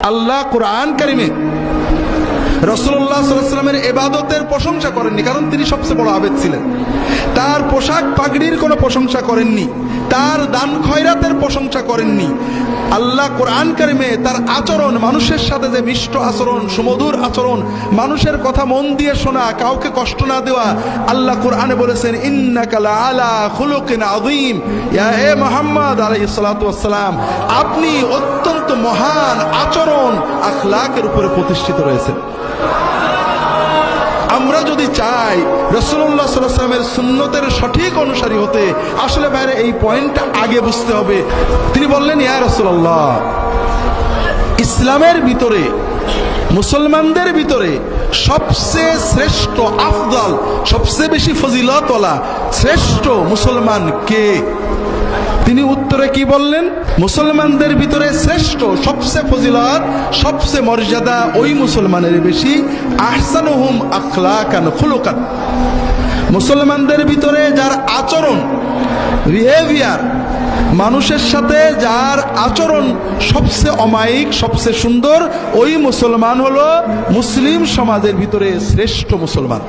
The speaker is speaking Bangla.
আল্লাহ কুরআন কারিমে রাসূলুল্লাহ সাল্লাল্লাহু আলাইহি ওয়াসাল্লামের ইবাদতের প্রশংসা করেননি, কারণ তিনি সবচেয়ে বড় আবেদ ছিলেন। তার পোশাক পাগড়ির কোনো প্রশংসা করেননি, তার দান খয়রাতের প্রশংসা করেননি। আল্লাহ কোরআন কারিমে তার আচরণ, মানুষের সাথে যে মিষ্ট আচরণ, সুমধুর আচরণ, মানুষের কথা মন দিয়ে শোনা, কাউকে কষ্ট না দেওয়া, আল্লাহ কোরআনে বলেছেন ইন্নাকা লাআলা খুলুকিন আযীম, ইয়া এ মুহাম্মদ আলাইহিস সালাতু ওয়াস সালাম, আপনি অত্যন্ত মহান আচরণ আখলাকের উপরে প্রতিষ্ঠিত রয়েছেন। আমরা যদি চাই রাসূলুল্লাহ সাল্লাল্লাহু আলাইহি ওয়াসাল্লামের সুন্নতের সঠিক অনুসারী হতে, আসলে বাইরে এই পয়েন্টটা আগে বুঝতে হবে। তিনি বললেন, ইয়া রাসূলুল্লাহ, ইসলামের ভিতরে, মুসলমানদের ভিতরে সবচেয়ে শ্রেষ্ঠ, আফদল, সবচেয়ে বেশি ফজিলতওয়ালা শ্রেষ্ঠ মুসলমান কে? তিনি উত্তরে কি বললেন? মুসলমানদের ভিতরে শ্রেষ্ঠ, সবচেয়ে ফজিলত, সবচেয়ে মর্যাদা ওই মুসলমানের বেশি, আহসানুহুম আখলাকান খুলুকান, মুসলমানদের ভিতরে যার আচরণ, বিহেভিয়ার, মানুষের সাথে যার আচরণ সবচেয়ে অমায়িক, সবচেয়ে সুন্দর, ওই মুসলমান হলো মুসলিম সমাজের ভিতরে শ্রেষ্ঠ মুসলমান।